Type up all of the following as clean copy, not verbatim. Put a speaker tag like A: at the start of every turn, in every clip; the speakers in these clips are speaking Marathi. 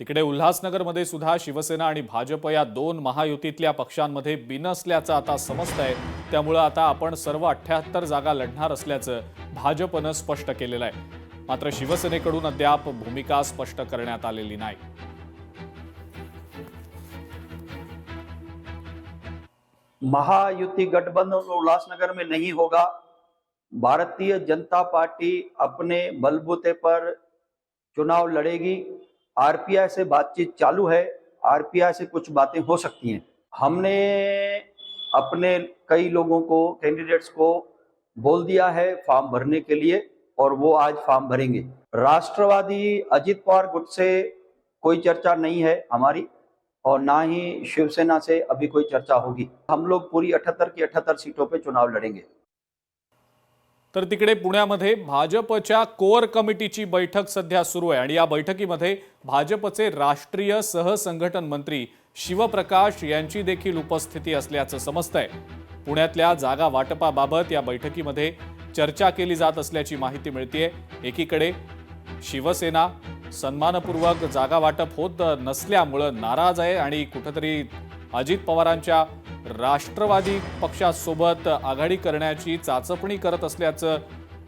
A: तिकडे उल्हासनगरमध्ये सुद्धा शिवसेना आणि भाजप या दोन महायुतीतल्या पक्षांमध्ये बिनसल्याचं आता समजतंय। त्यामुळे आता आपण सर्व 78 जागा लढणार असल्याचं भाजपनं स्पष्ट केलेलं आहे। मात्र शिवसेनेकडून अद्याप भूमिका स्पष्ट करण्यात आलेली नाही।
B: महायुति गठबंधन उल्लासनगर में नहीं होगा। भारतीय जनता पार्टी अपने बलबूते पर चुनाव लड़ेगी। आरपीआई से बातचीत चालू है। आरपीआई से कुछ बातें हो सकती हैं। हमने अपने कई लोगों को, कैंडिडेट्स को बोल दिया है फॉर्म भरने के लिए और वो आज फॉर्म भरेंगे। राष्ट्रवादी अजित पवार गुट से कोई चर्चा नहीं है हमारी और ना ही शिवसेना से अभी कोई चर्चा होगी। हम लोग पूरी 78 की 78 सीटों पे चुनाव लड़ेंगे।
A: तर तिकडे पुण्यामध्ये भाजपच्या कोर कमिटीची बैठक सध्या सुरू आहे आणि या बैठकीमध्ये भाजपचे राष्ट्रीय सहसंघटन मंत्री शिवप्रकाश यांची देखील उपस्थिती असल्याचं समजतंय। पुण्यातल्या जागा वाटपाबाबत या बैठकीमध्ये चर्चा केली जात असल्याची माहिती मिळतेय। एकीकडे शिवसेना सन्मानपूर्वक जागा वाटप होत नसल्यामुळे नाराज आहे आणि कुठेतरी अजित पवारांच्या राष्ट्रवादी पक्षासोबत आघाडी करण्याची चाचपणी करत असल्याचं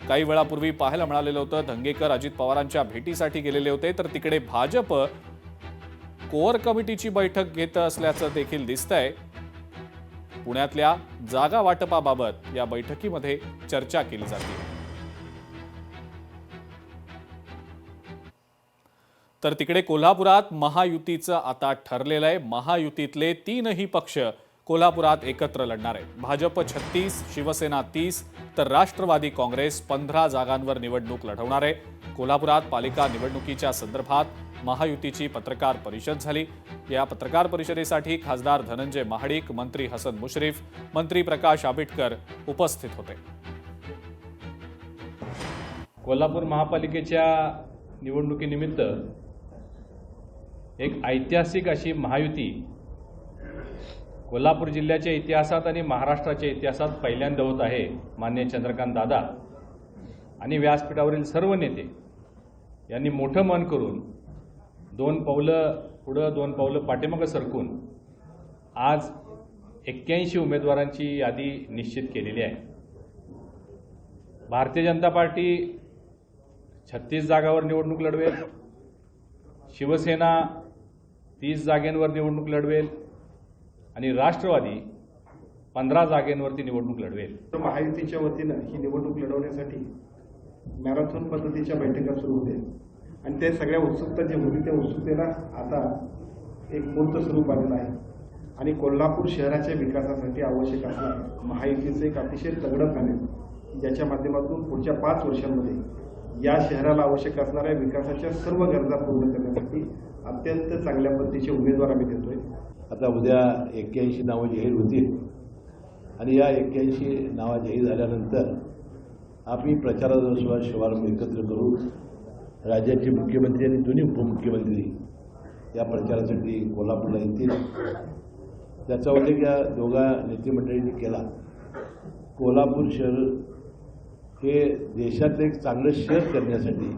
A: काही वेळापूर्वी पाहायला मिळालेलं होतं। धंगेकर अजित पवारांच्या भेटीसाठी गेलेले होते, तर तिकडे भाजप कोर कमिटीची बैठक घेत असल्याचं देखील दिसतंय। पुण्यातल्या जागा वाटपाबाबत या बैठकीमध्ये चर्चा केली जाते। तर तिकडे कोल्हापुरात महायुतीचं आता ठरलेलं आहे। महायुतीतले तीनही पक्ष कोल्हापुरात एकत्र लढणार आहेत। भाजप 36, शिवसेना 30 तर राष्ट्रवादी काँग्रेस 15 जागांवर निवडणूक लढवणार आहे। कोल्हापुरात पालिका निवडणुकीच्या संदर्भात महायुतीची पत्रकार परिषद झाली। या पत्रकार परिषदेसाठी खासदार धनंजय महाडिक, मंत्री हसन मुश्रीफ, मंत्री प्रकाश आंबेडकर उपस्थित होते।
C: कोल्हापूर महापालिकेच्या निवडणुकीनिमित्त एक ऐतिहासिक अशी महायुती कोल्हापूर जिल्ह्याच्या इतिहासात आणि महाराष्ट्राच्या इतिहासात पहिल्यांदा होत आहे। माननीय चंद्रकांत दादा आणि व्यासपीठावरील सर्व नेते यांनी मोठं मन करून 2 पावलं पुढं 2 पावलं पाठीमागे सरकून आज 81 उमेदवारांची यादी निश्चित केलेली आहे। भारतीय जनता पार्टी 36 जागांवर निवडणूक लढवेल, शिवसेना 30 जागांवर निवडणूक लढवेल आणि राष्ट्रवादी 15 जागांवरती निवडणूक लढवेल।
D: महायुतीच्या वतीनं ही निवडणूक लढवण्यासाठी मॅरेथॉन पद्धतीच्या बैठका सुरू होतील आणि ते सगळ्या उत्सुकता जी होती त्या उत्सुकतेला आता एक मूर्त स्वरूप आलेलं आहे आणि कोल्हापूर शहराच्या विकासासाठी आवश्यक असणारं महायुतीचं एक अतिशय तगडं पॅनेल ज्याच्या माध्यमातून पुढच्या 5 वर्षांमध्ये या शहराला आवश्यक असणाऱ्या विकासाच्या सर्व गरजा पूर्ण करण्यासाठी अत्यंत चांगल्या पद्धतीचे उमेदवार आम्ही देतोय।
E: आता उद्या 81 नावं जाहीर होतील आणि या 81 नावं जाहीर झाल्यानंतर आम्ही प्रचाराचा शुभारंभ एकत्र करू। राज्याचे मुख्यमंत्री आणि दोन्ही उपमुख्यमंत्री या प्रचारासाठी कोल्हापूरला येतील। त्याचा उल्लेख या दोघा नेतेमंडळींनी केला। कोल्हापूर शहर हे देशातलं एक चांगलं शहर करण्यासाठी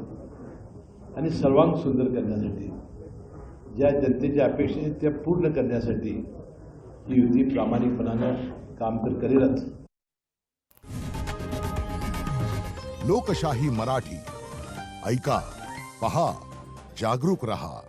E: आणि सर्वांग सुंदर करण्यासाठी ज्या जनतेच्या अपेक्षा आहेत त्या पूर्ण करण्यासाठी ही युती प्रामाणिकपणानं काम करेलच।
F: लोकशाही मराठी ऐका, पहा, जागरूक रहा।